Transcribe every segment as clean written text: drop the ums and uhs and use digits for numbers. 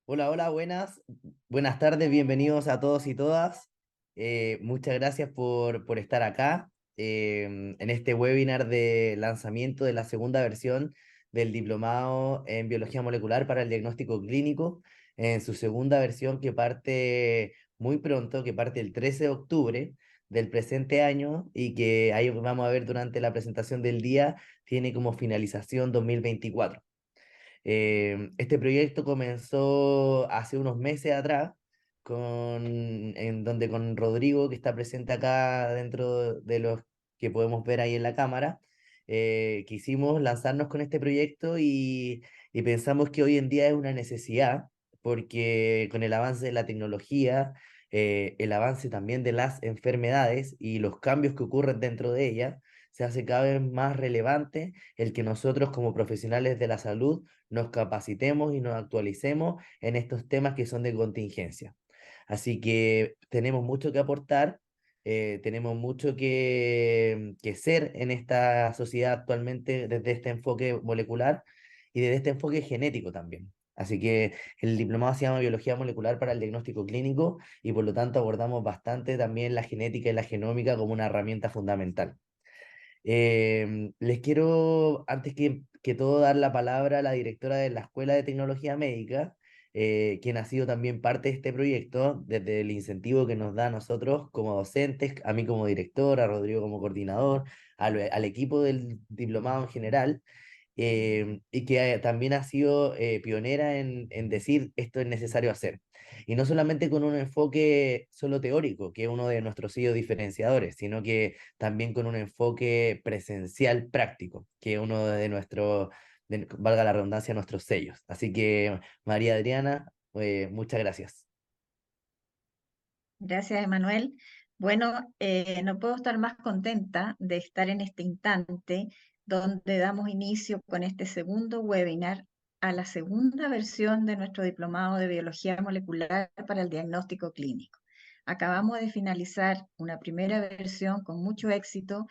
Hola, hola, buenas tardes, bienvenidos a todos y todas. Muchas gracias por estar acá en este webinar de lanzamiento de la segunda versión del diplomado en biología molecular para el diagnóstico clínico, en su segunda versión que parte muy pronto, que parte el 13 de octubre del presente año y que ahí vamos a ver durante la presentación del día, tiene como finalización 2024. Este proyecto comenzó hace unos meses atrás, en donde con Rodrigo, que está presente acá dentro de los que podemos ver ahí en la cámara, quisimos lanzarnos con este proyecto y pensamos que hoy en día es una necesidad, porque con el avance de la tecnología, el avance también de las enfermedades y los cambios que ocurren dentro de ellas, se hace cada vez más relevante el que nosotros como profesionales de la salud nos capacitemos y nos actualicemos en estos temas que son de contingencia. Así que tenemos mucho que aportar, tenemos mucho que ser en esta sociedad actualmente desde este enfoque molecular y desde este enfoque genético también. Así que el diplomado se llama Biología Molecular para el Diagnóstico Clínico y por lo tanto abordamos bastante también la genética y la genómica como una herramienta fundamental. Les quiero, antes que todo, dar la palabra a la directora de la Escuela de Tecnología Médica, quien ha sido también parte de este proyecto, desde el incentivo que nos da a nosotros como docentes, a mí como director, a Rodrigo como coordinador, al equipo del diplomado en general, y que también ha sido pionera en decir esto es necesario hacer. Y no solamente con un enfoque solo teórico, que es uno de nuestros sellos diferenciadores, sino que también con un enfoque presencial práctico, que es uno de nuestros, valga la redundancia, nuestros sellos. Así que, María Adriana, muchas gracias. Gracias, Emanuel. Bueno, no puedo estar más contenta de estar en este instante donde damos inicio con este segundo webinar a la segunda versión de nuestro diplomado de biología molecular para el diagnóstico clínico. Acabamos de finalizar una primera versión con mucho éxito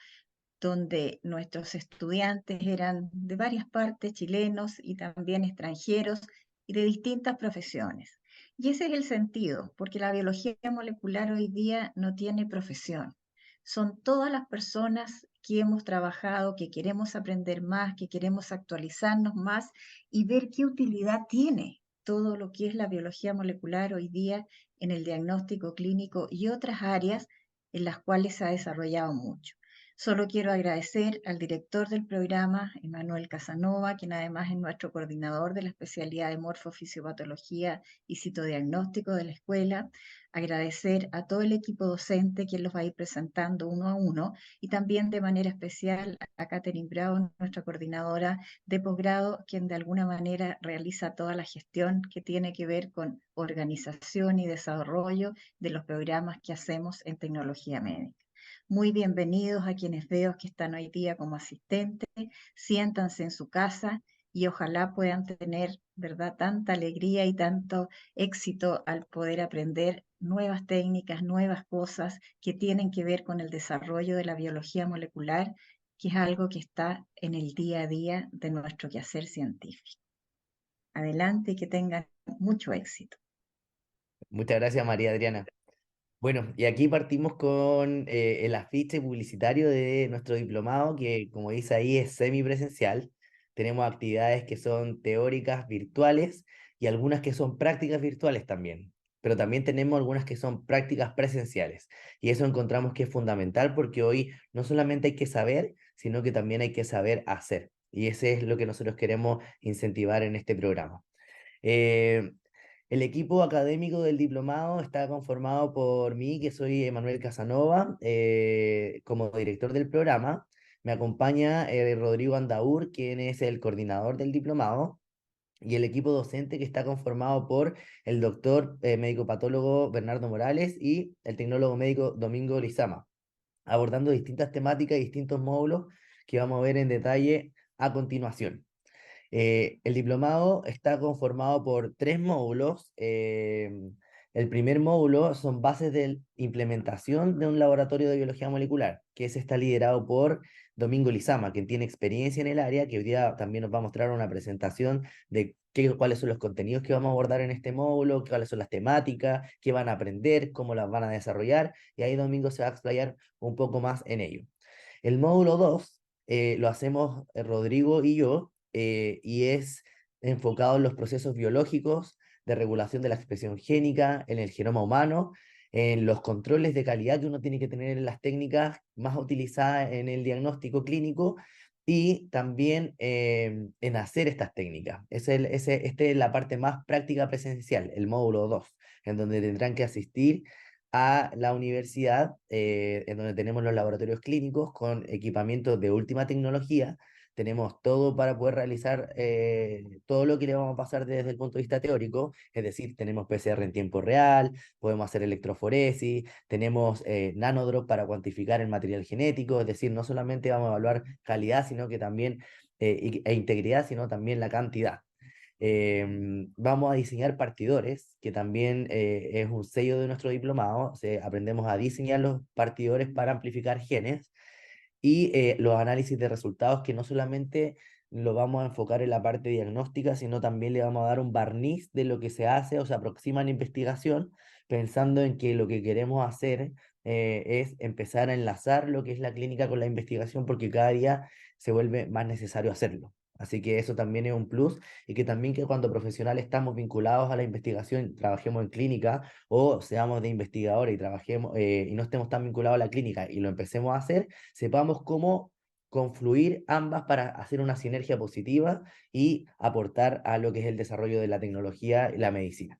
donde nuestros estudiantes eran de varias partes, chilenos y también extranjeros y de distintas profesiones. Y ese es el sentido, porque la biología molecular hoy día no tiene profesión. Son todas las personas que hemos trabajado, que queremos aprender más, que queremos actualizarnos más y ver qué utilidad tiene todo lo que es la biología molecular hoy día en el diagnóstico clínico y otras áreas en las cuales se ha desarrollado mucho. Solo quiero agradecer al director del programa, Emanuel Casanova, quien además es nuestro coordinador de la especialidad de morfofisiopatología y citodiagnóstico de la escuela, agradecer a todo el equipo docente quien los va a ir presentando uno a uno y también de manera especial a Catherine Brown, nuestra coordinadora de posgrado, quien de alguna manera realiza toda la gestión que tiene que ver con organización y desarrollo de los programas que hacemos en tecnología médica. Muy bienvenidos a quienes veo que están hoy día como asistentes. Siéntanse en su casa y ojalá puedan tener, ¿verdad?, tanta alegría y tanto éxito al poder aprender nuevas técnicas, nuevas cosas que tienen que ver con el desarrollo de la biología molecular, que es algo que está en el día a día de nuestro quehacer científico. Adelante y que tengan mucho éxito. Muchas gracias, María Adriana. Bueno, y aquí partimos con el afiche publicitario de nuestro diplomado, que como dice ahí es semipresencial. Tenemos actividades que son teóricas virtuales y algunas que son prácticas virtuales también. Pero también tenemos algunas que son prácticas presenciales. Y eso encontramos que es fundamental porque hoy no solamente hay que saber, sino que también hay que saber hacer. Y ese es lo que nosotros queremos incentivar en este programa. Eh, el equipo académico del diplomado está conformado por mí, que soy Emanuel Casanova, como director del programa. Me acompaña Rodrigo Andaur, quien es el coordinador del diplomado, y el equipo docente que está conformado por el doctor médico patólogo Bernardo Morales y el tecnólogo médico Domingo Lizama, abordando distintas temáticas y distintos módulos que vamos a ver en detalle a continuación. El diplomado está conformado por tres módulos. El primer módulo son bases de implementación de un laboratorio de biología molecular, que ese está liderado por Domingo Lizama, quien tiene experiencia en el área, que hoy día también nos va a mostrar una presentación de cuáles son los contenidos que vamos a abordar en este módulo, cuáles son las temáticas, qué van a aprender, cómo las van a desarrollar, y ahí Domingo se va a explayar un poco más en ello. El módulo 2 lo hacemos Rodrigo y yo, y es enfocado en los procesos biológicos de regulación de la expresión génica en el genoma humano, en los controles de calidad que uno tiene que tener en las técnicas más utilizadas en el diagnóstico clínico y también en hacer estas técnicas. Esta es la parte más práctica presencial, el módulo 2, en donde tendrán que asistir a la universidad, en donde tenemos los laboratorios clínicos con equipamientos de última tecnología. Tenemos todo para poder realizar todo lo que le vamos a pasar desde el punto de vista teórico, es decir, tenemos PCR en tiempo real, podemos hacer electroforesis, tenemos nanodrop para cuantificar el material genético, es decir, no solamente vamos a evaluar calidad, sino que también, e integridad, sino también la cantidad. Vamos a diseñar partidores, que también es un sello de nuestro diplomado. Aprendemos a diseñar los partidores para amplificar genes y los análisis de resultados que no solamente lo vamos a enfocar en la parte diagnóstica, sino también le vamos a dar un barniz de lo que se hace o se aproxima en investigación, pensando en que lo que queremos hacer es empezar a enlazar lo que es la clínica con la investigación, porque cada día se vuelve más necesario hacerlo. Así que eso también es un plus y que también que cuando profesionales estamos vinculados a la investigación, trabajemos en clínica o seamos de investigadores y trabajemos y no estemos tan vinculados a la clínica y lo empecemos a hacer, sepamos cómo confluir ambas para hacer una sinergia positiva y aportar a lo que es el desarrollo de la tecnología y la medicina.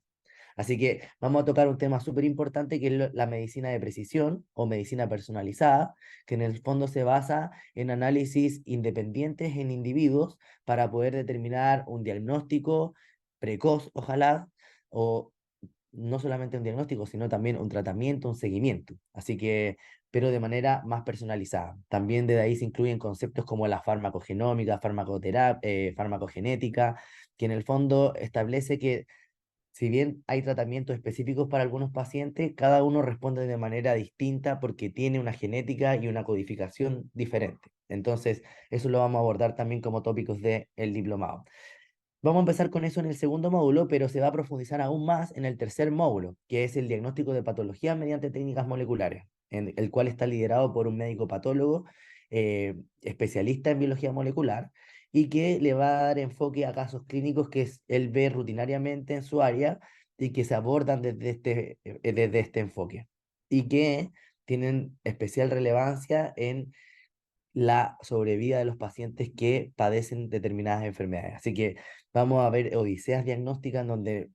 Así que vamos a tocar un tema súper importante que es la medicina de precisión o medicina personalizada, que en el fondo se basa en análisis independientes en individuos para poder determinar un diagnóstico precoz, ojalá, o no solamente un diagnóstico, sino también un tratamiento, un seguimiento. Así que, pero de manera más personalizada. También de ahí se incluyen conceptos como la farmacogenómica, farmacoterapia, farmacogenética, que en el fondo establece que si bien hay tratamientos específicos para algunos pacientes, cada uno responde de manera distinta porque tiene una genética y una codificación diferente. Entonces, eso lo vamos a abordar también como tópicos del diplomado. Vamos a empezar con eso en el segundo módulo, pero se va a profundizar aún más en el tercer módulo, que es el diagnóstico de patologías mediante técnicas moleculares, en el cual está liderado por un médico patólogo especialista en biología molecular y que le va a dar enfoque a casos clínicos que él ve rutinariamente en su área y que se abordan desde este enfoque y que tienen especial relevancia en la sobrevida de los pacientes que padecen determinadas enfermedades. Así que vamos a ver odiseas diagnósticas en donde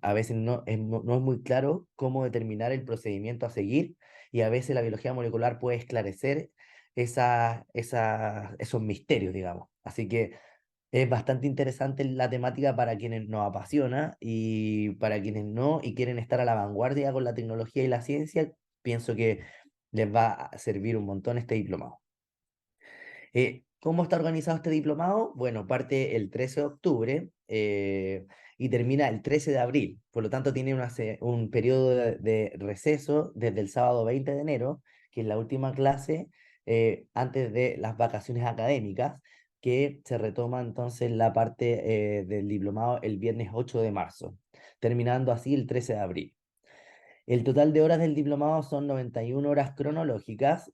a veces no es muy claro cómo determinar el procedimiento a seguir y a veces la biología molecular puede esclarecer esos misterios, digamos. Así que es bastante interesante la temática para quienes nos apasiona y para quienes no y quieren estar a la vanguardia con la tecnología y la ciencia, pienso que les va a servir un montón este diplomado. ¿Cómo está organizado este diplomado? Bueno, parte el 13 de octubre y termina el 13 de abril. Por lo tanto, tiene un periodo de receso desde el sábado 20 de enero, que es la última clase antes de las vacaciones académicas, que se retoma entonces la parte del diplomado el viernes 8 de marzo, terminando así el 13 de abril. El total de horas del diplomado son 91 horas cronológicas.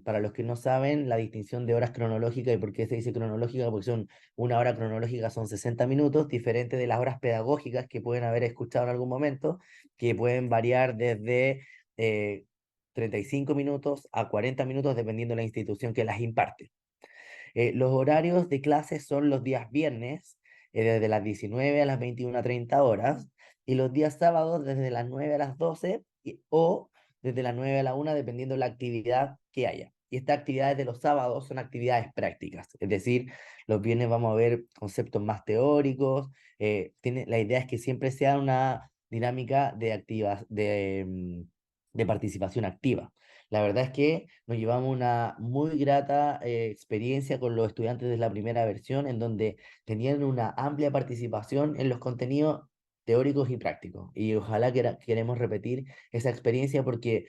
Para los que no saben, la distinción de horas cronológicas y por qué se dice cronológica, porque una hora cronológica son 60 minutos, diferente de las horas pedagógicas que pueden haber escuchado en algún momento, que pueden variar desde 35 minutos a 40 minutos, dependiendo de la institución que las imparte. Los horarios de clases son los días viernes, desde las 19 a las 21:30 horas, y los días sábados desde las 9 a las 12 o desde las 9 a la 1, dependiendo de la actividad que haya. Y estas actividades de los sábados son actividades prácticas, es decir, los viernes vamos a ver conceptos más teóricos. La idea es que siempre sea una dinámica de participación activa. La verdad es que nos llevamos una muy grata experiencia con los estudiantes de la primera versión, en donde tenían una amplia participación en los contenidos teóricos y prácticos. Y ojalá queremos repetir esa experiencia porque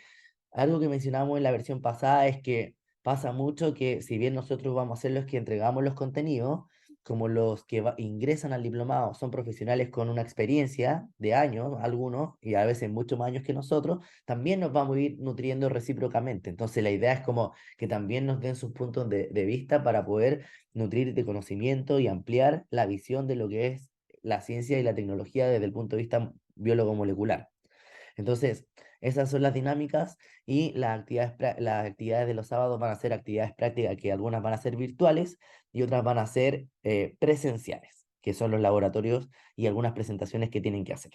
algo que mencionábamos en la versión pasada es que pasa mucho que si bien nosotros vamos a ser los que entregamos los contenidos, como los que ingresan al diplomado son profesionales con una experiencia de años, algunos, y a veces mucho más años que nosotros, también nos vamos a ir nutriendo recíprocamente. Entonces la idea es como que también nos den sus puntos de vista para poder nutrir de conocimiento y ampliar la visión de lo que es la ciencia y la tecnología desde el punto de vista biólogo molecular. Entonces, esas son las dinámicas y las actividades de los sábados van a ser actividades prácticas que algunas van a ser virtuales y otras van a ser presenciales, que son los laboratorios y algunas presentaciones que tienen que hacer.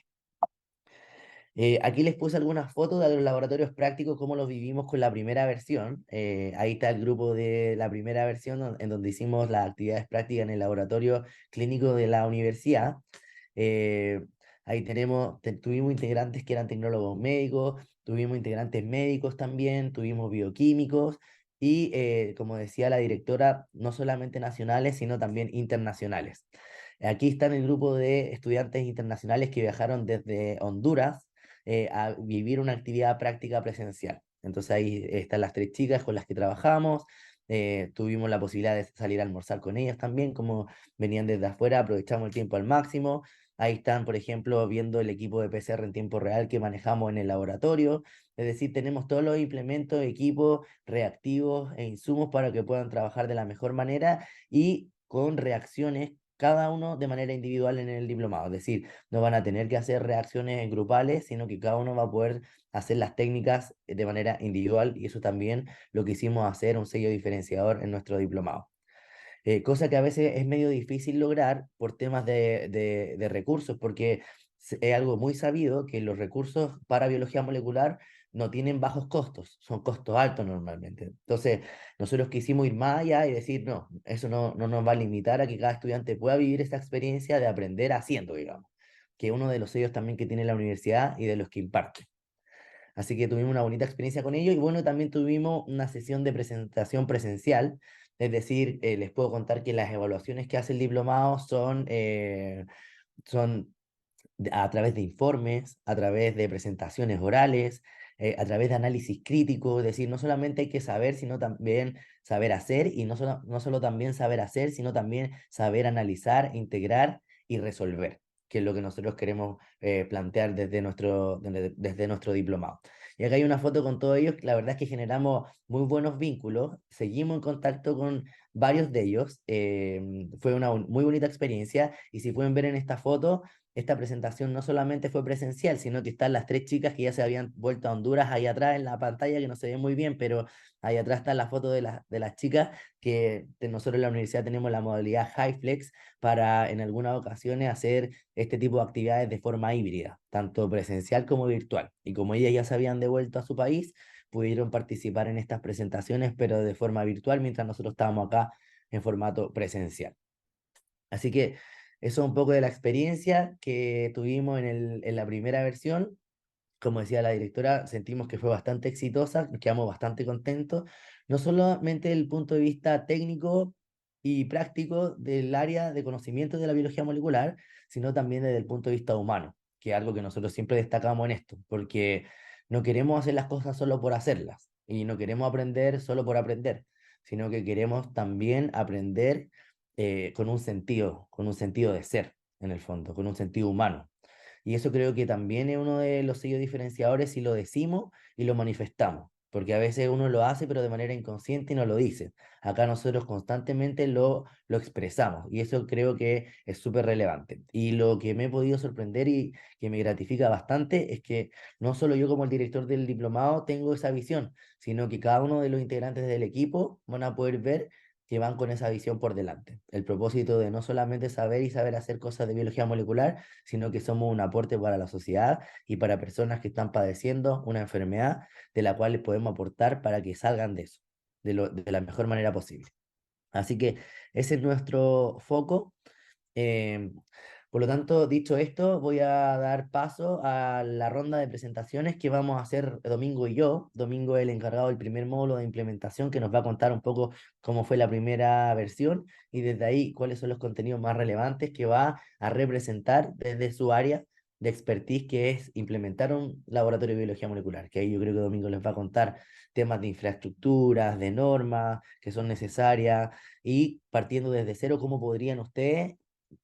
Aquí les puse algunas fotos de los laboratorios prácticos, cómo los vivimos con la primera versión. Ahí está el grupo de la primera versión en donde hicimos las actividades prácticas en el laboratorio clínico de la universidad. Eh, Ahí tuvimos integrantes que eran tecnólogos médicos, tuvimos integrantes médicos también, tuvimos bioquímicos y, como decía la directora, no solamente nacionales, sino también internacionales. Aquí están el grupo de estudiantes internacionales que viajaron desde Honduras a vivir una actividad práctica presencial. Entonces ahí están las tres chicas con las que trabajamos. Tuvimos la posibilidad de salir a almorzar con ellas también, como venían desde afuera, aprovechamos el tiempo al máximo. Ahí están, por ejemplo, viendo el equipo de PCR en tiempo real que manejamos en el laboratorio. Es decir, tenemos todos los implementos, equipos, reactivos e insumos para que puedan trabajar de la mejor manera y con reacciones, cada uno de manera individual en el diplomado. Es decir, no van a tener que hacer reacciones grupales, sino que cada uno va a poder hacer las técnicas de manera individual y eso también lo que hicimos hacer un sello diferenciador en nuestro diplomado. Cosa que a veces es medio difícil lograr por temas de recursos, porque es algo muy sabido que los recursos para biología molecular no tienen bajos costos, son costos altos normalmente. Entonces, nosotros quisimos ir más allá y decir, no, eso no nos va a limitar a que cada estudiante pueda vivir esta experiencia de aprender haciendo, digamos, que es uno de los sellos también que tiene la universidad y de los que imparte. Así que tuvimos una bonita experiencia con ellos y bueno, también tuvimos una sesión de presentación presencial, es decir, les puedo contar que las evaluaciones que hace el diplomado son a través de informes, a través de presentaciones orales, a través de análisis crítico, es decir, no solamente hay que saber, sino también saber hacer y no solo también saber hacer, sino también saber analizar, integrar y resolver, que es lo que nosotros queremos plantear desde nuestro diplomado. Y acá hay una foto con todos ellos, la verdad es que generamos muy buenos vínculos, seguimos en contacto con varios de ellos, fue una muy bonita experiencia y si pueden ver en esta foto, esta presentación no solamente fue presencial, sino que están las tres chicas que ya se habían vuelto a Honduras ahí atrás en la pantalla, que no se ve muy bien, pero ahí atrás está la foto de las chicas, que nosotros en la universidad tenemos la modalidad HighFlex para en algunas ocasiones hacer este tipo de actividades de forma híbrida, tanto presencial como virtual. Y como ellas ya se habían devuelto a su país, pudieron participar en estas presentaciones, pero de forma virtual, mientras nosotros estábamos acá en formato presencial. Así que eso es un poco de la experiencia que tuvimos en la primera versión. Como decía la directora, sentimos que fue bastante exitosa, quedamos bastante contentos, no solamente desde el punto de vista técnico y práctico del área de conocimiento de la biología molecular, sino también desde el punto de vista humano, que es algo que nosotros siempre destacamos en esto, porque no queremos hacer las cosas solo por hacerlas y no queremos aprender solo por aprender, sino que queremos también aprender con un sentido de ser, en el fondo, con un sentido humano. Y eso creo que también es uno de los sellos diferenciadores si lo decimos y lo manifestamos, porque a veces uno lo hace pero de manera inconsciente y no lo dice. Acá nosotros constantemente lo expresamos y eso creo que es súper relevante. Y lo que me he podido sorprender y que me gratifica bastante es que no solo yo como el director del diplomado tengo esa visión, sino que cada uno de los integrantes del equipo van a poder ver que van con esa visión por delante. El propósito de no solamente saber y saber hacer cosas de biología molecular, sino que somos un aporte para la sociedad y para personas que están padeciendo una enfermedad de la cual les podemos aportar para que salgan de eso, de la mejor manera posible. Así que ese es nuestro foco. Eh, por lo tanto, dicho esto, voy a dar paso a la ronda de presentaciones que vamos a hacer Domingo y yo. Domingo es el encargado del primer módulo de implementación que nos va a contar un poco cómo fue la primera versión y desde ahí cuáles son los contenidos más relevantes que va a representar desde su área de expertise que es implementar un laboratorio de biología molecular, que ahí yo creo que Domingo les va a contar temas de infraestructuras, de normas que son necesarias y partiendo desde cero, cómo podrían ustedes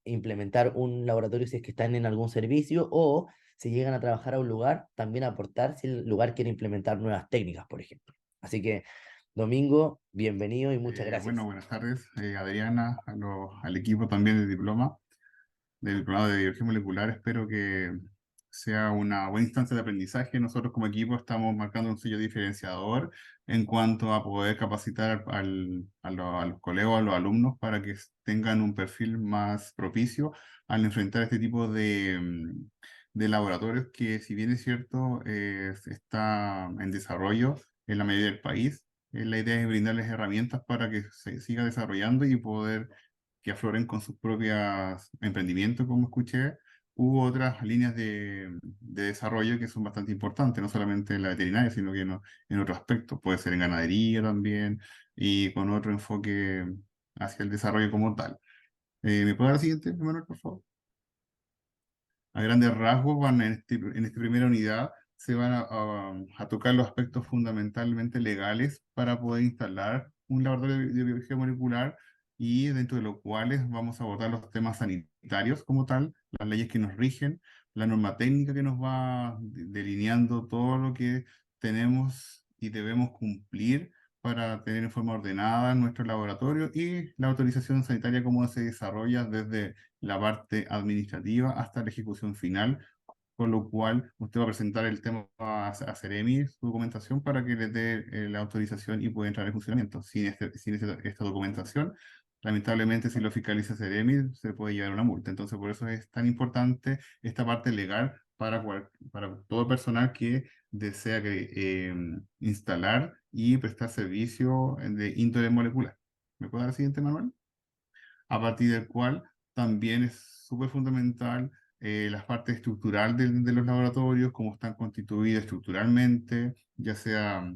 implementar un laboratorio si es que están en algún servicio o si llegan a trabajar a un lugar, también aportar si el lugar quiere implementar nuevas técnicas, por ejemplo. Así que, Domingo, bienvenido y muchas Bueno, gracias. buenas tardes, Adriana, al equipo también del diplomado de biología molecular. Espero que sea una buena instancia de aprendizaje. Nosotros como equipo estamos marcando un sello diferenciador en cuanto a poder capacitar a los colegas, a los alumnos, para que tengan un perfil más propicio al enfrentar este tipo de laboratorios que, si bien es cierto, está en desarrollo en la mayoría del país. La idea es brindarles herramientas para que se siga desarrollando y poder que afloren con sus propios emprendimientos, como escuché. Hubo otras líneas de desarrollo que son bastante importantes, no solamente en la veterinaria, sino que en otros aspectos. Puede ser en ganadería también y con otro enfoque hacia el desarrollo como tal. ¿Me puede dar la siguiente, Manuel, por favor? A grandes rasgos, en esta primera unidad se van a tocar los aspectos fundamentalmente legales para poder instalar un laboratorio de biología molecular, y dentro de los cuales vamos a abordar los temas sanitarios como tal, las leyes que nos rigen, la norma técnica que nos va delineando todo lo que tenemos y debemos cumplir para tener en forma ordenada nuestro laboratorio, y la autorización sanitaria, cómo se desarrolla desde la parte administrativa hasta la ejecución final, con lo cual usted va a presentar el tema a Ceremi, su documentación, para que le dé la autorización y pueda entrar en funcionamiento. Esta documentación, lamentablemente, si lo fiscaliza Ceremi, se puede llevar una multa. Entonces, por eso es tan importante esta parte legal para todo personal que desea instalar y prestar servicio de índole molecular. ¿Me puede dar el siguiente, Manuel? A partir del cual también es súper fundamental la parte estructural de los laboratorios, cómo están constituidos estructuralmente, ya sea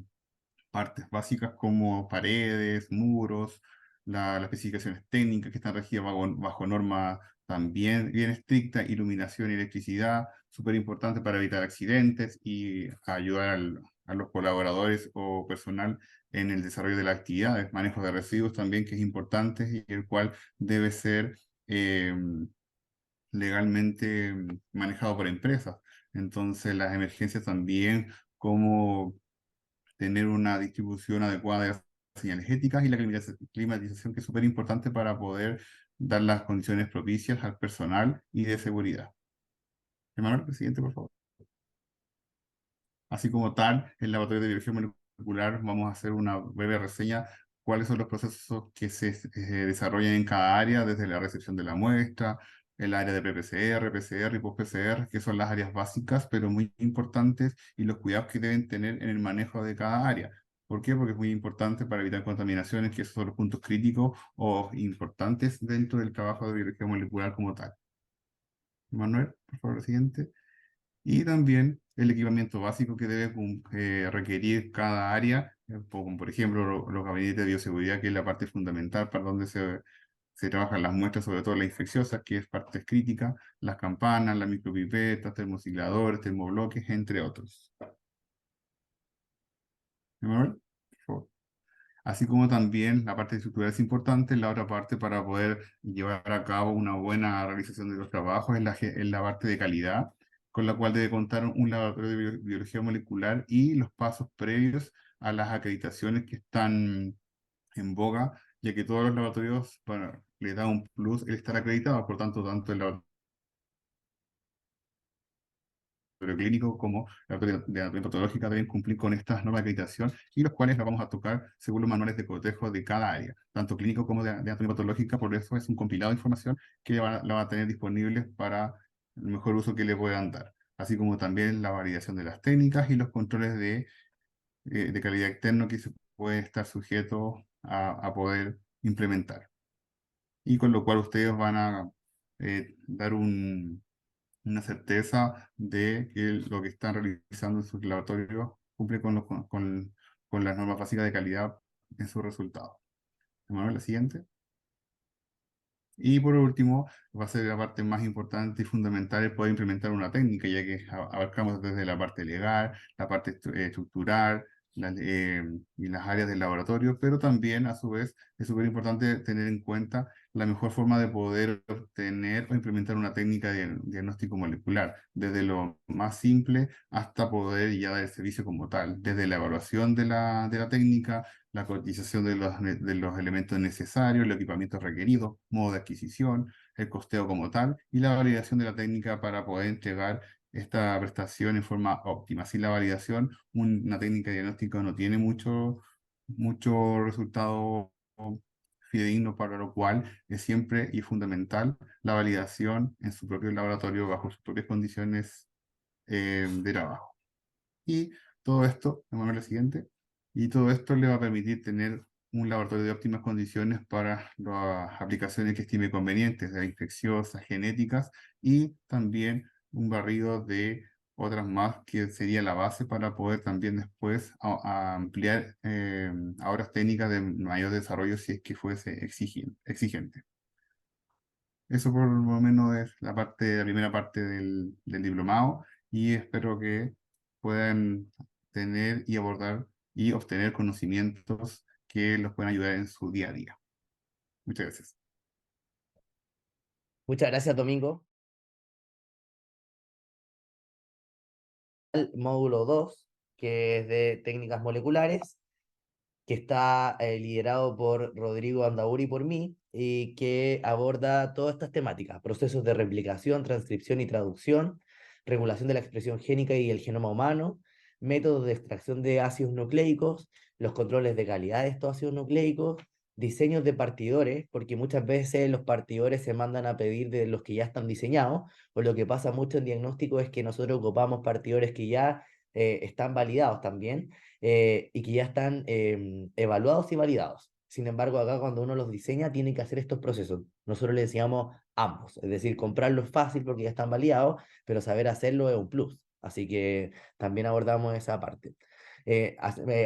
partes básicas como paredes, muros, las especificaciones técnicas que están regidas bajo normas también bien estrictas, iluminación y electricidad, súper importante para evitar accidentes y ayudar a los colaboradores o personal en el desarrollo de las actividades, manejo de residuos también, que es importante y el cual debe ser eh, legalmente manejado por empresas. Entonces, las emergencias también, como tener una distribución adecuada de las señales éticas y la climatización, que es súper importante para poder dar las condiciones propicias al personal y de seguridad. Emanuel, presidente, por favor. Así como tal, el laboratorio de biología molecular, vamos a hacer una breve reseña cuáles son los procesos que se desarrollan en cada área, desde la recepción de la muestra, el área de pre-PCR, PCR y post-PCR, que son las áreas básicas, pero muy importantes, y los cuidados que deben tener en el manejo de cada área. ¿Por qué? Porque es muy importante para evitar contaminaciones, que esos son los puntos críticos o importantes dentro del trabajo de biología molecular como tal. Manuel, por favor, el siguiente. Y también el equipamiento básico que debe requerir cada área, como por ejemplo los gabinetes de bioseguridad, que es la parte fundamental para donde se trabajan las muestras, sobre todo las infecciosas, que es parte crítica, las campanas, las micropipetas, termosifladores, termobloques, entre otros. Emanuel, por favor. Así como también la parte estructural es importante, la otra parte para poder llevar a cabo una buena realización de los trabajos es la parte de calidad, con la cual debe contar un laboratorio de biología molecular y los pasos previos a las acreditaciones que están en boga, ya que todos los laboratorios, bueno, les da un plus el estar acreditados. Por tanto, tanto el laboratorio clínico como la autoridad de anatomía patológica deben cumplir con estas normas de acreditación, y los cuales los vamos a tocar según los manuales de cotejo de cada área, tanto clínico como de anatomía patológica. Por eso es un compilado de información que la va a tener disponible para el mejor uso que le puedan dar, así como también la validación de las técnicas y los controles de calidad externo que se pueden estar sujetos a poder implementar. Y con lo cual ustedes van a dar una certeza de que lo que están realizando en sus laboratorios cumple con las normas básicas de calidad en sus resultados. Manuel, la siguiente. Y por último, va a ser la parte más importante y fundamental el poder implementar una técnica, ya que abarcamos desde la parte legal, la parte estructural, y las áreas del laboratorio, pero también a su vez es súper importante tener en cuenta la mejor forma de poder obtener o implementar una técnica de diagnóstico molecular, desde lo más simple hasta poder ya dar el servicio como tal, desde la evaluación de la técnica, la cotización de los elementos necesarios, los equipamientos requeridos, modo de adquisición, el costeo como tal y la validación de la técnica para poder entregar esta prestación en forma óptima. Sin la validación, una técnica de diagnóstico no tiene mucho resultado fidedigno, para lo cual es siempre y fundamental la validación en su propio laboratorio bajo sus propias condiciones de trabajo. Y todo esto, vamos a ver lo siguiente, y todo esto le va a permitir tener un laboratorio de óptimas condiciones para las aplicaciones que estime convenientes, de infecciosas, genéticas, y también un barrido de otras más que sería la base para poder también después a ampliar a horas técnicas de mayor desarrollo si es que fuese exigente. Eso por lo menos es la primera parte del diplomado y espero que puedan tener y abordar y obtener conocimientos que los puedan ayudar en su día a día. Muchas gracias. Muchas gracias, Domingo. El módulo 2, que es de técnicas moleculares, que está liderado por Rodrigo Andauri y por mí, y que aborda todas estas temáticas: procesos de replicación, transcripción y traducción, regulación de la expresión génica y el genoma humano, métodos de extracción de ácidos nucleicos, los controles de calidad de estos ácidos nucleicos, diseños de partidores, porque muchas veces los partidores se mandan a pedir de los que ya están diseñados, o lo que pasa mucho en diagnóstico es que nosotros ocupamos partidores que ya están validados también, y que ya están evaluados y validados. Sin embargo, acá cuando uno los diseña, tiene que hacer estos procesos. Nosotros le decíamos ambos, es decir, comprarlo es fácil porque ya están validados, pero saber hacerlo es un plus. Así que también abordamos esa parte.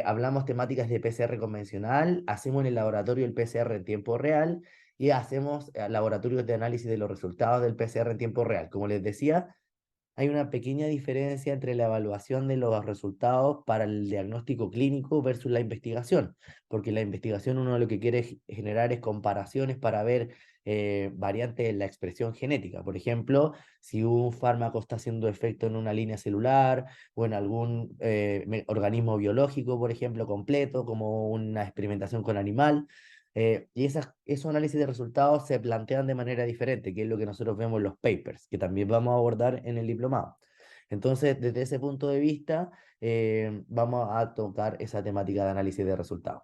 Hablamos temáticas de PCR convencional, hacemos en el laboratorio el PCR en tiempo real y hacemos laboratorios de análisis de los resultados del PCR en tiempo real. Como les decía, hay una pequeña diferencia entre la evaluación de los resultados para el diagnóstico clínico versus la investigación, porque la investigación uno lo que quiere generar es comparaciones para ver variantes en la expresión genética. Por ejemplo, si un fármaco está haciendo efecto en una línea celular o en algún organismo biológico, por ejemplo, completo, como una experimentación con animal. Y esos análisis de resultados se plantean de manera diferente, que es lo que nosotros vemos en los papers, que también vamos a abordar en el diplomado. Entonces, desde ese punto de vista, vamos a tocar esa temática de análisis de resultados.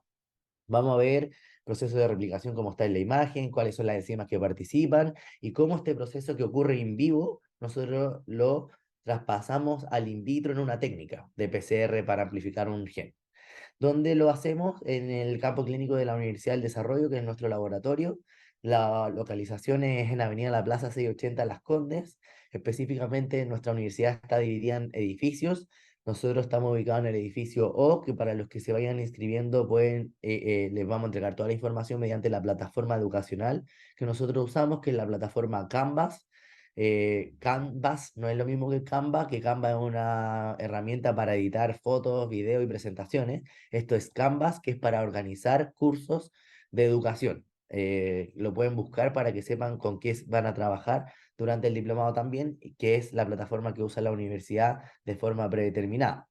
Vamos a ver proceso de replicación, cómo está en la imagen, cuáles son las enzimas que participan y cómo este proceso que ocurre in vivo, nosotros lo traspasamos al in vitro en una técnica de PCR para amplificar un gen. ¿Dónde lo hacemos? En el campo clínico de la Universidad del Desarrollo, que es nuestro laboratorio. La localización es en Avenida La Plaza 680 Las Condes. Específicamente, nuestra universidad está dividida en edificios. Nosotros estamos ubicados en el edificio O, que para los que se vayan inscribiendo les vamos a entregar toda la información mediante la plataforma educacional que nosotros usamos, que es la plataforma Canvas. Canvas no es lo mismo que Canva es una herramienta para editar fotos, videos y presentaciones. Esto es Canvas, que es para organizar cursos de educación. Lo pueden buscar para que sepan con qué van a trabajar durante el diplomado también, que es la plataforma que usa la universidad de forma predeterminada.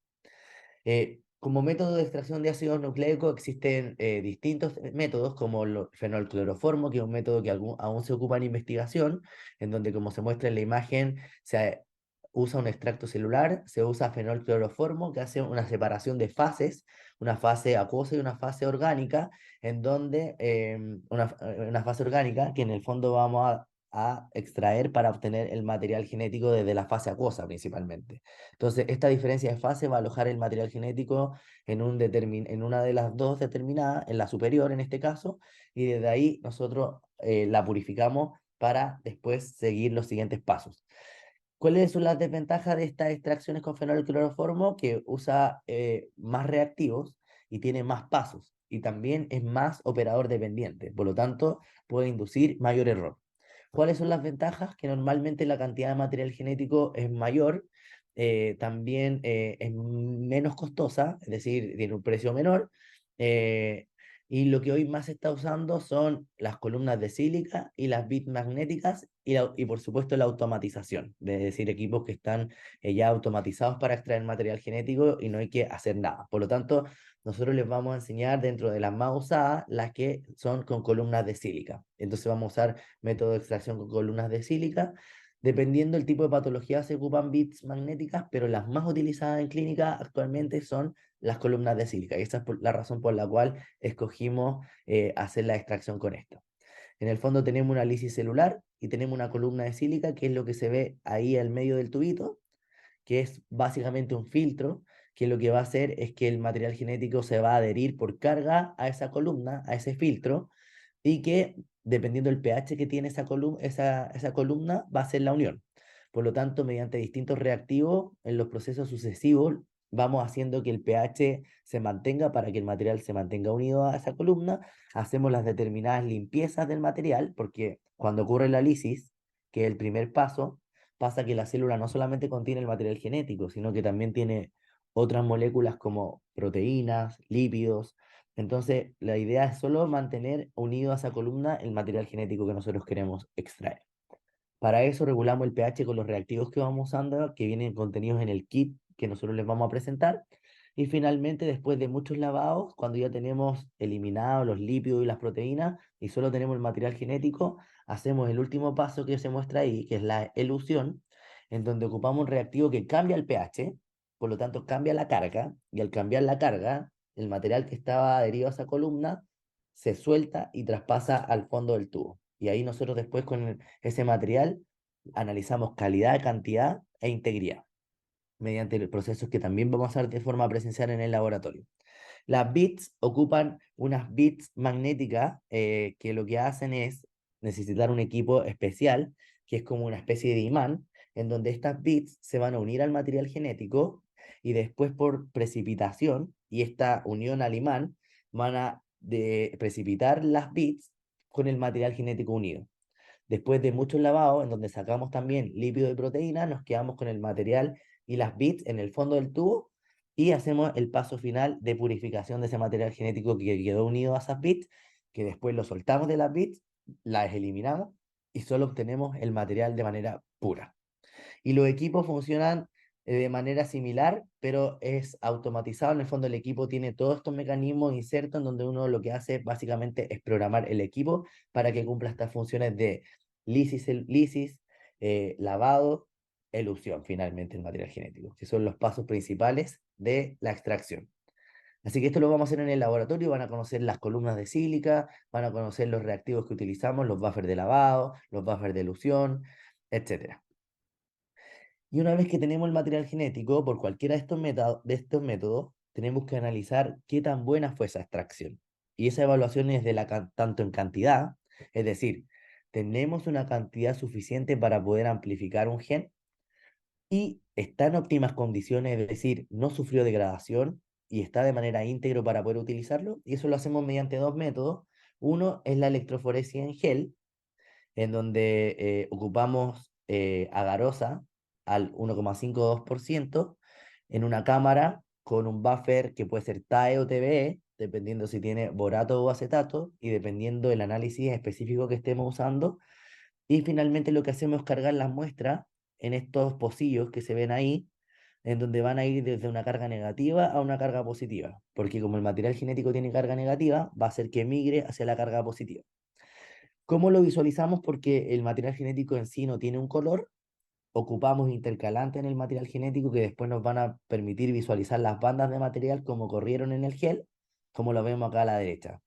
Como método de extracción de ácido nucleico existen distintos métodos, como el fenolcloroformo, que es un método que aún se ocupa en investigación, en donde, como se muestra en la imagen, se usa un extracto celular, se usa fenolcloroformo, que hace una separación de fases, una fase acuosa y una fase orgánica, en donde una fase orgánica que en el fondo vamos a extraer para obtener el material genético desde la fase acuosa principalmente. Entonces, esta diferencia de fase va a alojar el material genético en una de las dos determinadas, en la superior en este caso, y desde ahí nosotros la purificamos para después seguir los siguientes pasos. ¿Cuáles son las desventajas de estas extracciones con fenol cloroformo? Que usa más reactivos y tiene más pasos, y también es más operador dependiente, por lo tanto puede inducir mayor error. ¿Cuáles son las ventajas? Que normalmente la cantidad de material genético es mayor, también es menos costosa, es decir, tiene un precio menor, eh, y lo que hoy más se está usando son las columnas de sílica y las bits magnéticas y por supuesto la automatización, es decir, equipos que están ya automatizados para extraer material genético y no hay que hacer nada. Por lo tanto, nosotros les vamos a enseñar dentro de las más usadas las que son con columnas de sílica. Entonces vamos a usar método de extracción con columnas de sílica. Dependiendo del tipo de patología se ocupan bits magnéticas, pero las más utilizadas en clínica actualmente son las columnas de sílica. Y esa es la razón por la cual escogimos hacer la extracción con esto. En el fondo tenemos una lisis celular y tenemos una columna de sílica, que es lo que se ve ahí al medio del tubito, que es básicamente un filtro, que lo que va a hacer es que el material genético se va a adherir por carga a esa columna, a ese filtro, y que dependiendo del pH que tiene esa columna, va a ser la unión. Por lo tanto, mediante distintos reactivos en los procesos sucesivos, vamos haciendo que el pH se mantenga para que el material se mantenga unido a esa columna. Hacemos las determinadas limpiezas del material, porque cuando ocurre la lisis, que es el primer paso, pasa que la célula no solamente contiene el material genético, sino que también tiene otras moléculas como proteínas, lípidos. Entonces, la idea es solo mantener unido a esa columna el material genético que nosotros queremos extraer. Para eso regulamos el pH con los reactivos que vamos usando, que vienen contenidos en el kit que nosotros les vamos a presentar. Y finalmente, después de muchos lavados, cuando ya tenemos eliminados los lípidos y las proteínas y solo tenemos el material genético, hacemos el último paso que se muestra ahí, que es la elución, en donde ocupamos un reactivo que cambia el pH, por lo tanto cambia la carga, y al cambiar la carga, el material que estaba adherido a esa columna se suelta y traspasa al fondo del tubo. Y ahí nosotros después con ese material analizamos calidad, cantidad e integridad mediante los procesos que también vamos a hacer de forma presencial en el laboratorio. Las bits ocupan unas bits magnéticas que lo que hacen es necesitar un equipo especial, que es como una especie de imán, en donde estas bits se van a unir al material genético y después por precipitación y esta unión al imán van a precipitar las bits con el material genético unido. Después de muchos lavados, en donde sacamos también lípido y proteína, nos quedamos con el material y las bits en el fondo del tubo y hacemos el paso final de purificación de ese material genético que quedó unido a esas bits, que después lo soltamos de las bits, las eliminamos y solo obtenemos el material de manera pura. Y los equipos funcionan de manera similar, pero es automatizado. En el fondo el equipo tiene todos estos mecanismos insertos en donde uno lo que hace básicamente es programar el equipo para que cumpla estas funciones de lisis, lavado, elusión, finalmente el material genético, que son los pasos principales de la extracción. Así que esto lo vamos a hacer en el laboratorio, van a conocer las columnas de sílica, van a conocer los reactivos que utilizamos, los buffers de lavado, los buffers de elusión, etcétera. Y una vez que tenemos el material genético, por cualquiera de estos métodos, tenemos que analizar qué tan buena fue esa extracción. Y esa evaluación es tanto en cantidad, es decir, tenemos una cantidad suficiente para poder amplificar un gen y está en óptimas condiciones, es decir, no sufrió degradación y está de manera íntegro para poder utilizarlo. Y eso lo hacemos mediante dos métodos. Uno es la electroforesia en gel, en donde ocupamos agarosa al 1,52% en una cámara con un buffer que puede ser TAE o TBE, dependiendo si tiene borato o acetato y dependiendo del análisis específico que estemos usando. Y finalmente lo que hacemos es cargar las muestras en estos pocillos que se ven ahí, en donde van a ir desde una carga negativa a una carga positiva, porque como el material genético tiene carga negativa, va a hacer que migre hacia la carga positiva. ¿Cómo lo visualizamos? Porque el material genético en sí no tiene un color, ocupamos intercalantes en el material genético que después nos van a permitir visualizar las bandas de material como corrieron en el gel, como lo vemos acá a la derecha.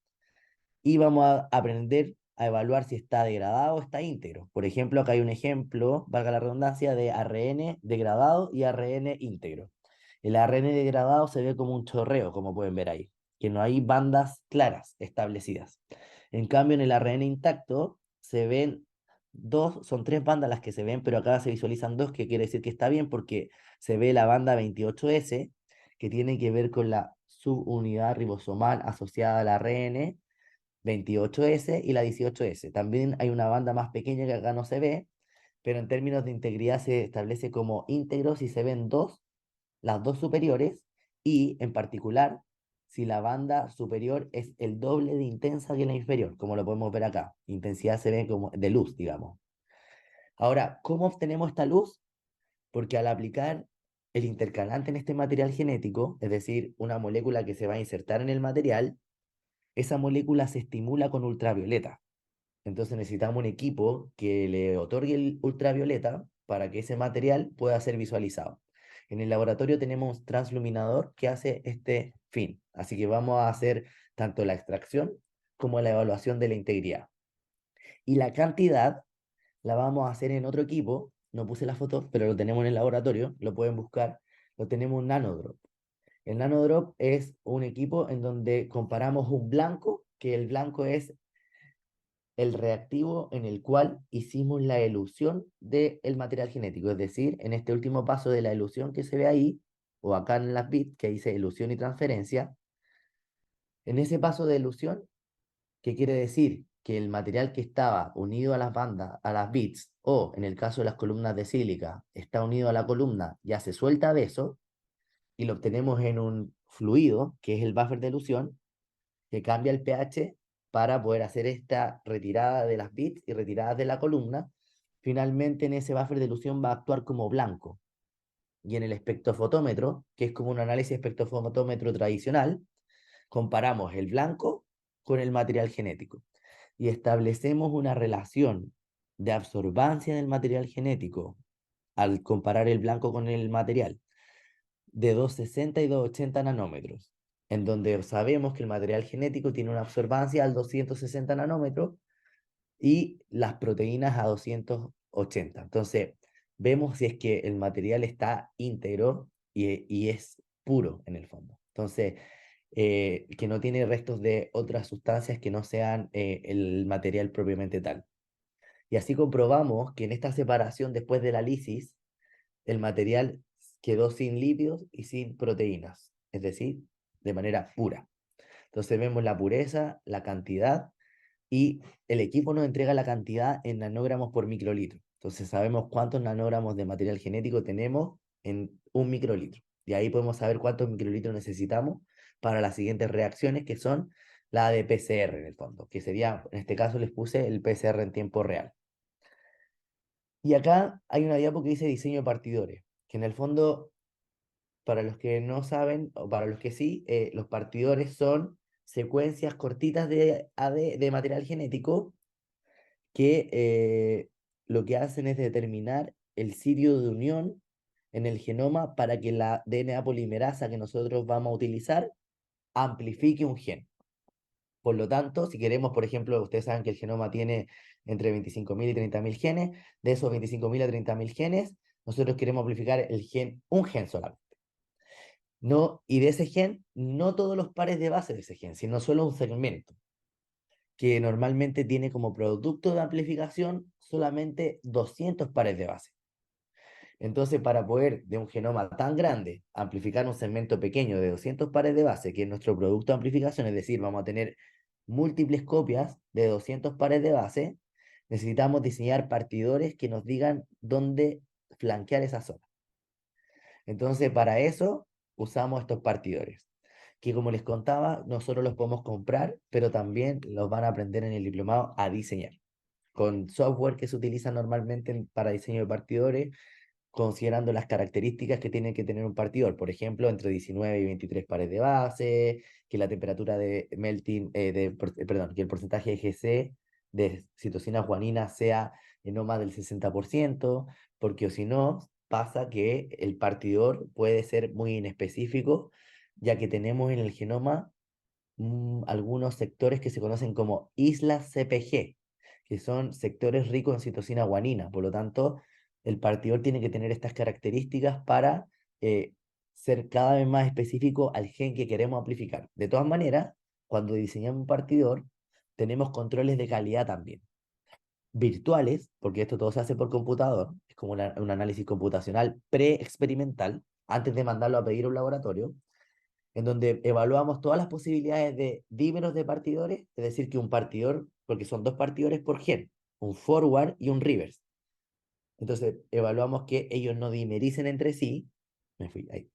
Y vamos a aprender a evaluar si está degradado o está íntegro. Por ejemplo, acá hay un ejemplo, valga la redundancia, de ARN degradado y ARN íntegro. El ARN degradado se ve como un chorreo, como pueden ver ahí, que no hay bandas claras establecidas. En cambio, en el ARN intacto se ven son tres bandas las que se ven, pero acá se visualizan dos, que quiere decir que está bien porque se ve la banda 28S, que tiene que ver con la subunidad ribosomal asociada al ARN, 28S y la 18S. También hay una banda más pequeña que acá no se ve, pero en términos de integridad se establece como íntegro si se ven las dos superiores, y en particular si la banda superior es el doble de intensa que la inferior, como lo podemos ver acá. Intensidad se ve como de luz, digamos. Ahora, ¿cómo obtenemos esta luz? Porque al aplicar el intercalante en este material genético, es decir, una molécula que se va a insertar en el material, esa molécula se estimula con ultravioleta. Entonces necesitamos un equipo que le otorgue el ultravioleta para que ese material pueda ser visualizado. En el laboratorio tenemos un transluminador que hace este fin. Así que vamos a hacer tanto la extracción como la evaluación de la integridad. Y la cantidad la vamos a hacer en otro equipo. No puse la foto, pero lo tenemos en el laboratorio. Lo pueden buscar. Lo tenemos en Nanodrop. El Nanodrop es un equipo en donde comparamos un blanco, que el blanco es el reactivo en el cual hicimos la elusión del material genético. Es decir, en este último paso de la elusión que se ve ahí, o acá en las bits, que dice elusión y transferencia, en ese paso de elusión, ¿qué quiere decir? Que el material que estaba unido a las bandas, a las bits, o en el caso de las columnas de sílica, está unido a la columna, ya se suelta de eso, y lo obtenemos en un fluido, que es el buffer de elusión, que cambia el pH para poder hacer esta retirada de las bits y retiradas de la columna. Finalmente, en ese buffer de elusión va a actuar como blanco. Y en el espectrofotómetro, que es como un análisis espectrofotómetro tradicional, comparamos el blanco con el material genético y establecemos una relación de absorbancia del material genético al comparar el blanco con el material de 260 y 280 nanómetros, en donde sabemos que el material genético tiene una absorbancia al 260 nanómetros y las proteínas a 280. Entonces, vemos si es que el material está íntegro y es puro en el fondo. Entonces, que no tiene restos de otras sustancias que no sean el material propiamente tal. Y así comprobamos que en esta separación después de la lisis, el material quedó sin lípidos y sin proteínas, es decir, de manera pura. Entonces vemos la pureza, la cantidad, y el equipo nos entrega la cantidad en nanogramos por microlitro. Entonces sabemos cuántos nanogramos de material genético tenemos en un microlitro. Y ahí podemos saber cuántos microlitros necesitamos para las siguientes reacciones, que son la de PCR en el fondo, que sería, en este caso les puse el PCR en tiempo real. Y acá hay una diapo que dice diseño de partidores, que en el fondo, para los que no saben, o para los que sí, los partidores son secuencias cortitas de AD, de material genético, que lo que hacen es determinar el sitio de unión en el genoma para que la DNA polimerasa que nosotros vamos a utilizar amplifique un gen. Por lo tanto, si queremos, por ejemplo, ustedes saben que el genoma tiene entre 25.000 y 30.000 genes. De esos 25.000 a 30.000 genes, nosotros queremos amplificar un gen solamente. No, y de ese gen, no todos los pares de base de ese gen, sino solo un segmento, que normalmente tiene como producto de amplificación solamente 200 pares de base. Entonces, para poder de un genoma tan grande amplificar un segmento pequeño de 200 pares de base, que es nuestro producto de amplificación, es decir, vamos a tener múltiples copias de 200 pares de base, necesitamos diseñar partidores que nos digan dónde flanquear esa zona. Entonces, para eso usamos estos partidores, que como les contaba, nosotros los podemos comprar, pero también los van a aprender en el diplomado a diseñar, con software que se utiliza normalmente para diseño de partidores, considerando las características que tiene que tener un partidor, por ejemplo, entre 19 y 23 pares de base, que la temperatura de melting, perdón, que el porcentaje de GC de citosina guanina sea no más del 60%, porque o si no, pasa que el partidor puede ser muy inespecífico, ya que tenemos en el genoma algunos sectores que se conocen como islas CPG, que son sectores ricos en citosina guanina. Por lo tanto, el partidor tiene que tener estas características para ser cada vez más específico al gen que queremos amplificar. De todas maneras, cuando diseñamos un partidor, tenemos controles de calidad también. Virtuales, porque esto todo se hace por computador, es como un análisis computacional pre-experimental, antes de mandarlo a pedir a un laboratorio, en donde evaluamos todas las posibilidades de dímeros de partidores, es decir, que un partidor, porque son 2 partidores por gen, un forward y un reverse. Entonces, evaluamos que ellos no dimericen entre sí, me fui ahí,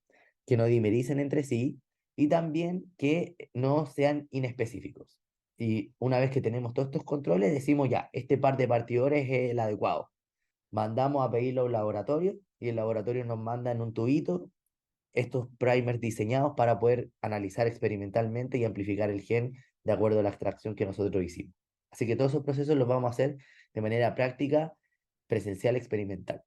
que no dimericen entre sí y también que no sean inespecíficos. Y una vez que tenemos todos estos controles, decimos ya, este par de partidores es el adecuado. Mandamos a pedirlo a un laboratorio y el laboratorio nos manda en un tubito estos primers diseñados para poder analizar experimentalmente y amplificar el gen de acuerdo a la extracción que nosotros hicimos. Así que todos esos procesos los vamos a hacer de manera práctica, presencial, experimental.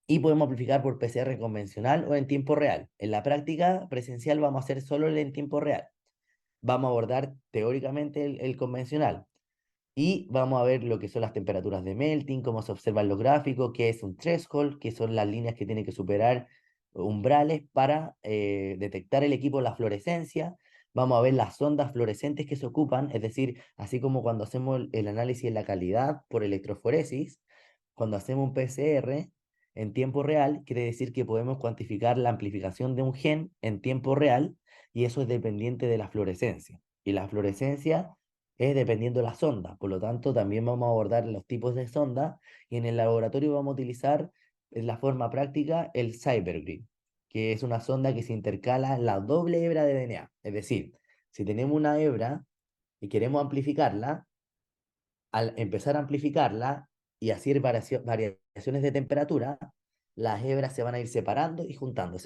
Y podemos amplificar por PCR convencional o en tiempo real. En la práctica presencial vamos a hacer solo el en tiempo real. Vamos a abordar teóricamente el convencional. Y vamos a ver lo que son las temperaturas de melting, cómo se observan los gráficos, qué es un threshold, qué son las líneas que tiene que superar umbrales para detectar el equipo la fluorescencia. Vamos a ver las ondas fluorescentes que se ocupan, es decir, así como cuando hacemos el análisis de la calidad por electroforesis, cuando hacemos un PCR en tiempo real, quiere decir que podemos cuantificar la amplificación de un gen en tiempo real y eso es dependiente de la fluorescencia. Y la fluorescencia es dependiendo de la sonda, por lo tanto también vamos a abordar los tipos de sonda y en el laboratorio vamos a utilizar en la forma práctica el CyberGrid, que es una sonda que se intercala en la doble hebra de DNA. Es decir, si tenemos una hebra y queremos amplificarla, al empezar a amplificarla y hacer variaciones de temperatura, las hebras se van a ir separando y juntando.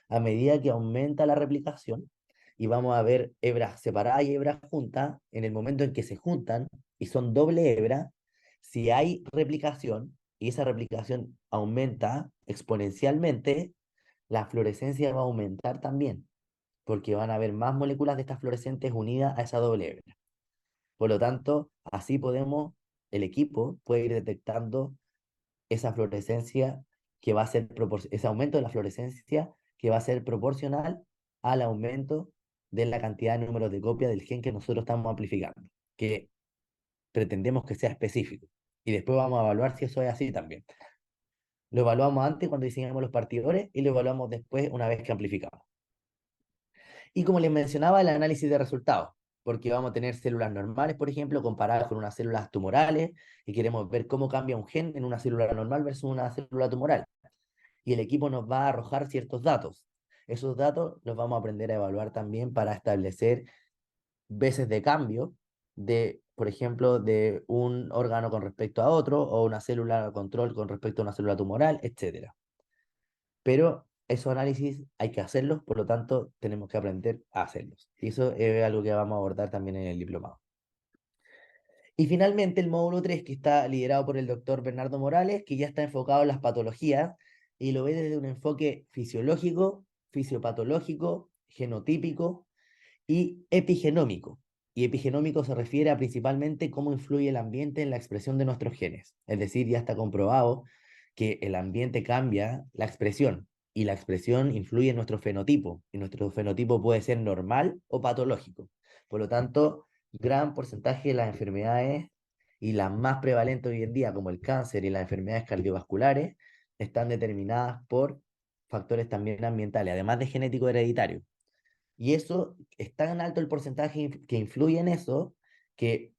A medida que aumenta la replicación, y vamos a ver hebras separadas y hebras juntas, en el momento en que se juntan y son doble hebra, si hay replicación y esa replicación aumenta exponencialmente, la fluorescencia va a aumentar también, porque van a haber más moléculas de estas fluorescentes unidas a esa doble hebra. Por lo tanto, así el equipo puede ir detectando esa fluorescencia que va a ser ese aumento de la fluorescencia que va a ser proporcional al aumento de la cantidad de números de copia del gen que nosotros estamos amplificando, que pretendemos que sea específico. Y después vamos a evaluar si eso es así también. Lo evaluamos antes cuando diseñamos los partidores y lo evaluamos después una vez que amplificamos. Y como les mencionaba, el análisis de resultados, porque vamos a tener células normales, por ejemplo, comparadas con unas células tumorales, y queremos ver cómo cambia un gen en una célula normal versus una célula tumoral. Y el equipo nos va a arrojar ciertos datos. Esos datos los vamos a aprender a evaluar también para establecer veces de cambio de, por ejemplo, de un órgano con respecto a otro, o una célula control con respecto a una célula tumoral, etcétera. Pero esos análisis hay que hacerlos, por lo tanto tenemos que aprender a hacerlos. Y eso es algo que vamos a abordar también en el diplomado. Y finalmente el módulo 3, que está liderado por el doctor Bernardo Morales, que ya está enfocado en las patologías y lo ve desde un enfoque fisiológico, fisiopatológico, genotípico y epigenómico. Y epigenómico se refiere a principalmente cómo influye el ambiente en la expresión de nuestros genes. Es decir, ya está comprobado que el ambiente cambia la expresión y la expresión influye en nuestro fenotipo y nuestro fenotipo puede ser normal o patológico. Por lo tanto, gran porcentaje de las enfermedades y las más prevalentes hoy en día, como el cáncer y las enfermedades cardiovasculares, están determinadas por factores también ambientales, además de genético hereditario. Y eso es tan alto el porcentaje que influye en eso que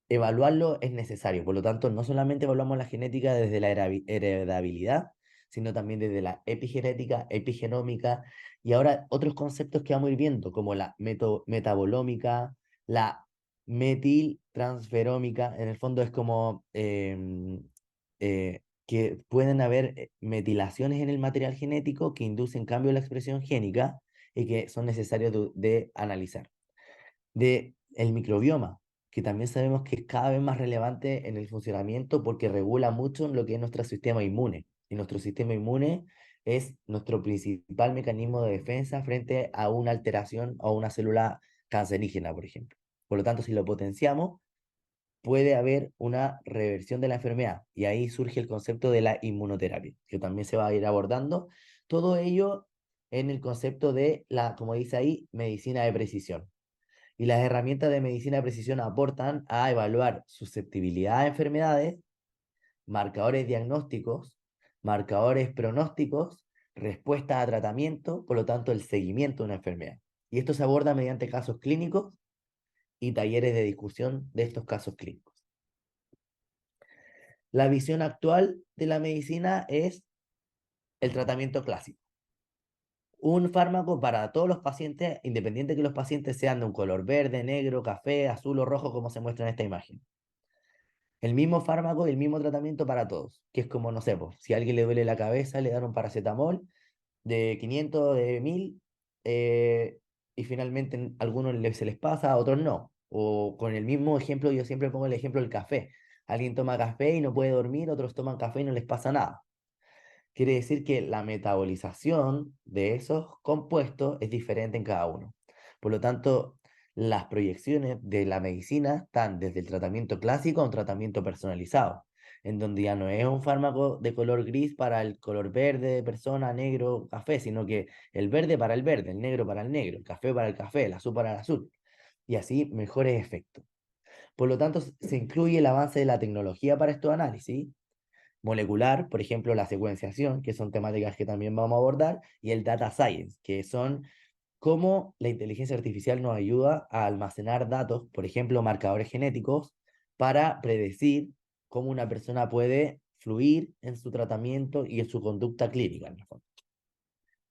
evaluarlo es necesario. Por lo tanto, no solamente evaluamos la genética desde la heredabilidad, sino también desde la epigenética, epigenómica y ahora otros conceptos que vamos a ir viendo, como la metabolómica, la metiltransferómica. En el fondo es como que pueden haber metilaciones en el material genético que inducen cambio en la expresión génica y que son necesarios de analizar. De el microbioma, que también sabemos que es cada vez más relevante en el funcionamiento porque regula mucho lo que es nuestro sistema inmune. Y nuestro sistema inmune es nuestro principal mecanismo de defensa frente a una alteración o una célula cancerígena, por ejemplo. Por lo tanto, si lo potenciamos, puede haber una reversión de la enfermedad. Y ahí surge el concepto de la inmunoterapia, que también se va a ir abordando. Todo ello en el concepto de la, como dice ahí, medicina de precisión. Y las herramientas de medicina de precisión aportan a evaluar susceptibilidad a enfermedades, marcadores diagnósticos, marcadores pronósticos, respuesta a tratamiento, por lo tanto el seguimiento de una enfermedad. Y esto se aborda mediante casos clínicos y talleres de discusión de estos casos clínicos. La visión actual de la medicina es el tratamiento clásico. Un fármaco para todos los pacientes, independiente que los pacientes sean de un color verde, negro, café, azul o rojo, como se muestra en esta imagen. El mismo fármaco y el mismo tratamiento para todos, que es como, no sé, pues, si a alguien le duele la cabeza, le dan un paracetamol de 500, de 1000, y finalmente a algunos se les pasa, a otros no. O con el mismo ejemplo, yo siempre pongo el ejemplo del café. Alguien toma café y no puede dormir, otros toman café y no les pasa nada. Quiere decir que la metabolización de esos compuestos es diferente en cada uno. Por lo tanto, las proyecciones de la medicina están desde el tratamiento clásico a un tratamiento personalizado, en donde ya no es un fármaco de color gris para el color verde de persona, negro, café, sino que el verde para el verde, el negro para el negro, el café para el café, el azul para el azul, y así mejores efectos. Por lo tanto, se incluye el avance de la tecnología para estos análisis molecular, por ejemplo, la secuenciación, que son temáticas que también vamos a abordar, y el data science, que son cómo la inteligencia artificial nos ayuda a almacenar datos, por ejemplo, marcadores genéticos, para predecir cómo una persona puede fluir en su tratamiento y en su conducta clínica, en el fondo.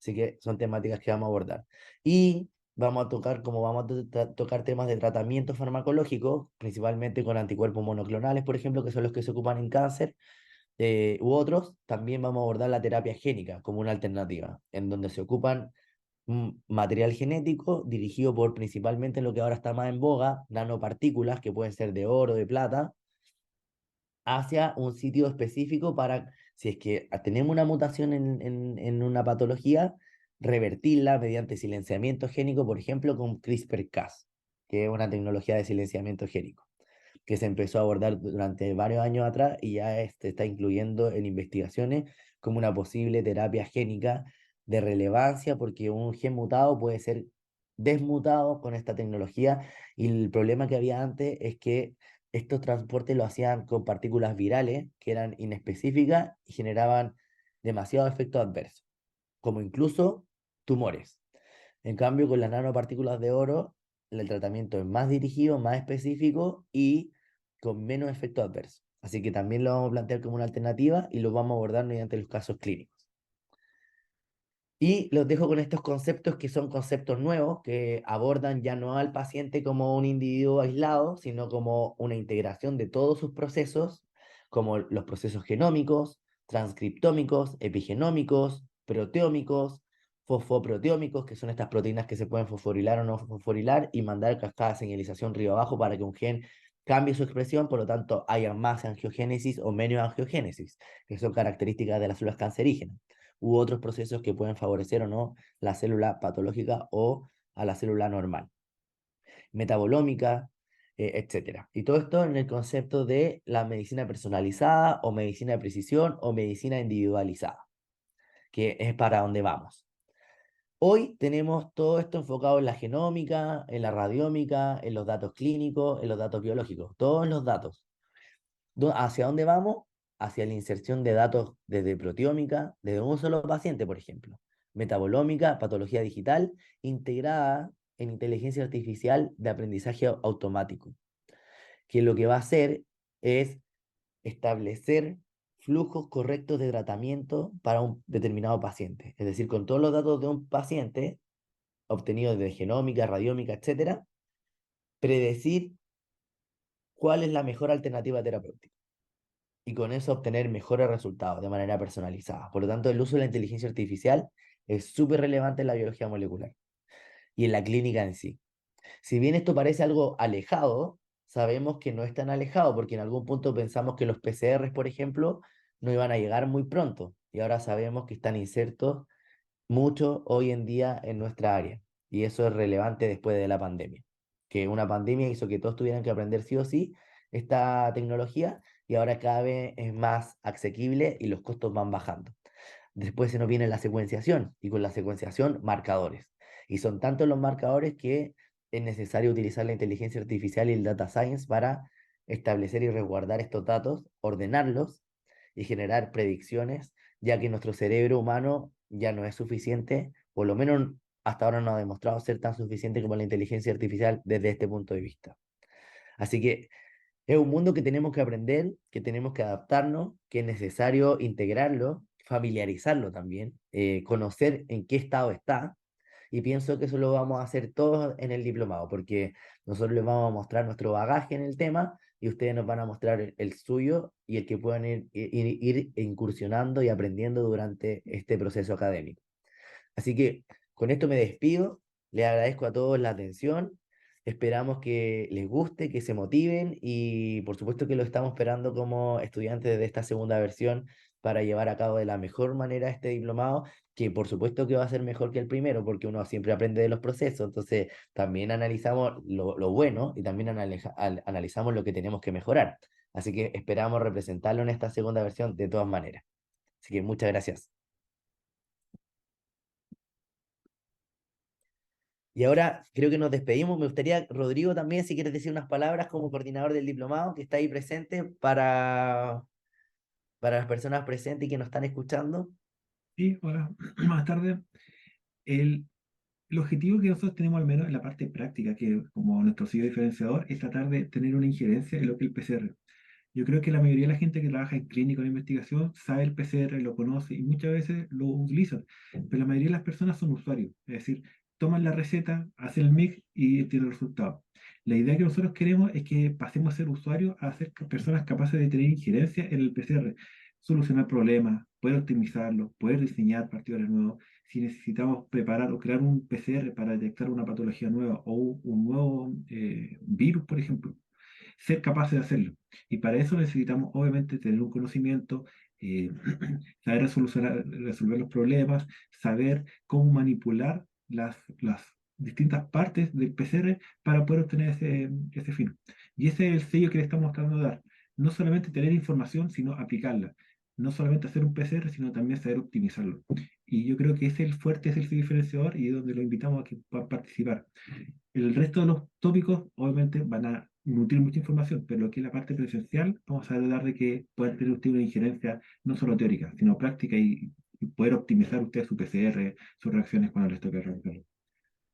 Así que son temáticas que vamos a abordar. Y vamos a tocar, como vamos a tocar temas de tratamiento farmacológico, principalmente con anticuerpos monoclonales, por ejemplo, que son los que se ocupan en cáncer, u otros, también vamos a abordar la terapia génica como una alternativa, en donde se ocupan material genético dirigido por principalmente lo que ahora está más en boga, nanopartículas que pueden ser de oro, de plata, hacia un sitio específico para, si es que tenemos una mutación en una patología, revertirla mediante silenciamiento génico, por ejemplo, con CRISPR-Cas, que es una tecnología de silenciamiento génico que se empezó a abordar durante varios años atrás y ya se está incluyendo en investigaciones como una posible terapia génica de relevancia, porque un gen mutado puede ser desmutado con esta tecnología, y el problema que había antes es que estos transportes lo hacían con partículas virales que eran inespecíficas y generaban demasiados efectos adversos, como incluso tumores. En cambio, con las nanopartículas de oro, el tratamiento es más dirigido, más específico y con menos efecto adverso. Así que también lo vamos a plantear como una alternativa y lo vamos a abordar mediante los casos clínicos. Y los dejo con estos conceptos que son conceptos nuevos, que abordan ya no al paciente como un individuo aislado, sino como una integración de todos sus procesos, como los procesos genómicos, transcriptómicos, epigenómicos, proteómicos, fosfoproteómicos, que son estas proteínas que se pueden fosforilar o no fosforilar y mandar cascada de señalización río abajo para que un gen cambie su expresión, por lo tanto haya más angiogénesis o menos angiogénesis, que son características de las células cancerígenas, u otros procesos que pueden favorecer o no la célula patológica o a la célula normal, metabolómica, etcétera. Y todo esto en el concepto de la medicina personalizada o medicina de precisión o medicina individualizada, que es para donde vamos. Hoy tenemos todo esto enfocado en la genómica, en la radiómica, en los datos clínicos, en los datos biológicos, todos los datos. ¿Hacia dónde vamos? Hacia la inserción de datos desde proteómica, desde un solo paciente, por ejemplo. Metabolómica, patología digital, integrada en inteligencia artificial de aprendizaje automático, que lo que va a hacer es establecer flujos correctos de tratamiento para un determinado paciente. Es decir, con todos los datos de un paciente, obtenidos de genómica, radiómica, etcétera, predecir cuál es la mejor alternativa terapéutica y con eso obtener mejores resultados de manera personalizada. Por lo tanto, el uso de la inteligencia artificial es súper relevante en la biología molecular y en la clínica en sí. Si bien esto parece algo alejado, sabemos que no es tan alejado, porque en algún punto pensamos que los PCRs, por ejemplo, no iban a llegar muy pronto, y ahora sabemos que están insertos mucho hoy en día en nuestra área, y eso es relevante después de la pandemia, que una pandemia hizo que todos tuvieran que aprender sí o sí esta tecnología, y ahora cada vez es más asequible y los costos van bajando. Después se nos viene la secuenciación, y con la secuenciación marcadores, y son tantos los marcadores que es necesario utilizar la inteligencia artificial y el data science para establecer y resguardar estos datos, ordenarlos y generar predicciones, ya que nuestro cerebro humano ya no es suficiente, por lo menos hasta ahora no ha demostrado ser tan suficiente como la inteligencia artificial desde este punto de vista. Así que es un mundo que tenemos que aprender, que tenemos que adaptarnos, que es necesario integrarlo, familiarizarlo también, conocer en qué estado está, y pienso que eso lo vamos a hacer todos en el diplomado, porque nosotros les vamos a mostrar nuestro bagaje en el tema y ustedes nos van a mostrar el suyo y el que puedan ir incursionando y aprendiendo durante este proceso académico. Así que con esto me despido, les agradezco a todos la atención, esperamos que les guste, que se motiven y por supuesto que lo estamos esperando como estudiantes de esta segunda versión para llevar a cabo de la mejor manera este diplomado, que por supuesto que va a ser mejor que el primero porque uno siempre aprende de los procesos, entonces también analizamos lo bueno y también analizamos lo que tenemos que mejorar. Así que esperamos representarlo en esta segunda versión de todas maneras. Así que muchas gracias. Y ahora creo que nos despedimos. Me gustaría, Rodrigo, también, si quieres decir unas palabras como coordinador del diplomado, que está ahí presente para las personas presentes y que nos están escuchando. Sí, hola, buenas tardes. El, el objetivo que nosotros tenemos, al menos en la parte práctica, que como nuestro sello diferenciador, es tratar de tener una injerencia en lo que es el PCR. Yo creo que la mayoría de la gente que trabaja en clínica o en investigación sabe el PCR, lo conoce y muchas veces lo utilizan, pero la mayoría de las personas son usuarios, es decir, toman la receta, hacen el MIC y tienen el resultado. La idea que nosotros queremos es que pasemos a ser usuarios a ser personas capaces de tener injerencia en el PCR, solucionar problemas, poder optimizarlo, poder diseñar partidores nuevos. Si necesitamos preparar o crear un PCR para detectar una patología nueva o un nuevo virus, por ejemplo, ser capaces de hacerlo. Y para eso necesitamos, obviamente, tener un conocimiento, eh, saber resolver los problemas, saber cómo manipular las distintas partes del PCR para poder obtener ese fin. Y ese es el sello que le estamos tratando de dar. No solamente tener información, sino aplicarla. No solamente hacer un PCR, sino también saber optimizarlo. Y yo creo que ese es el fuerte, es el diferenciador y donde lo invitamos a que puedan participar. El resto de los tópicos, obviamente, van a nutrir mucha información, pero lo que es la parte presencial, vamos a tratar de que puedan tener usted una injerencia no solo teórica, sino práctica y poder optimizar usted su PCR, sus reacciones cuando les toque realizarlo.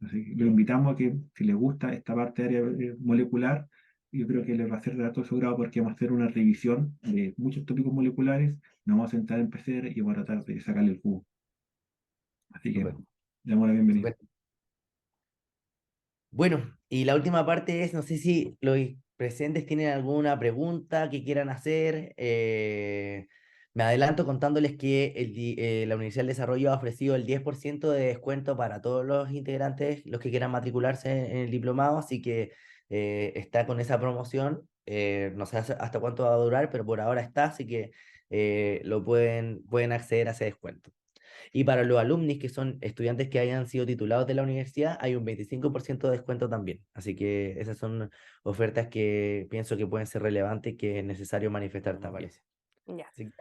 Así que lo invitamos a que, si les gusta esta parte área molecular, yo creo que les va a ser de alto su grado porque vamos a hacer una revisión de muchos tópicos moleculares, nos vamos a sentar en PCR y vamos a tratar de sacarle el jugo. Así que, Súper, damos la bienvenida. súper. Bueno, y la última parte es, no sé si los presentes tienen alguna pregunta que quieran hacer. Me adelanto contándoles que la Universidad del Desarrollo ha ofrecido el 10% de descuento para todos los integrantes, los que quieran matricularse en el diplomado, así que está con esa promoción. No sé hasta cuánto va a durar, pero por ahora está, así que pueden acceder a ese descuento. Y para los alumnos que son estudiantes que hayan sido titulados de la universidad, hay un 25% de descuento también. Así que esas son ofertas que pienso que pueden ser relevantes y que es necesario manifestar también. Ya. Así que,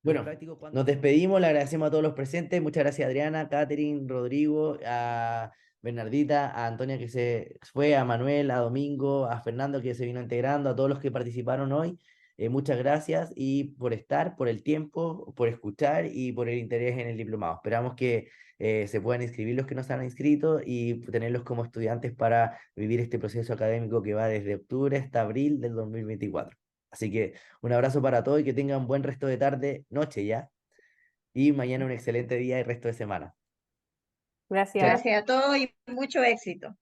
bueno, nos despedimos, le agradecemos a todos los presentes. Muchas gracias, Adriana, Catherine, Rodrigo, a Bernardita, a Antonia que se fue, a Manuel, a Domingo, a Fernando que se vino integrando, a todos los que participaron hoy. Muchas gracias y por estar, por el tiempo, por escuchar y por el interés en el diplomado. Esperamos que se puedan inscribir los que no se han inscrito y tenerlos como estudiantes para vivir este proceso académico que va desde octubre hasta abril del 2024. Así que un abrazo para todos y que tengan un buen resto de tarde, noche ya, y mañana un excelente día y resto de semana. Gracias. Gracias a todos y mucho éxito.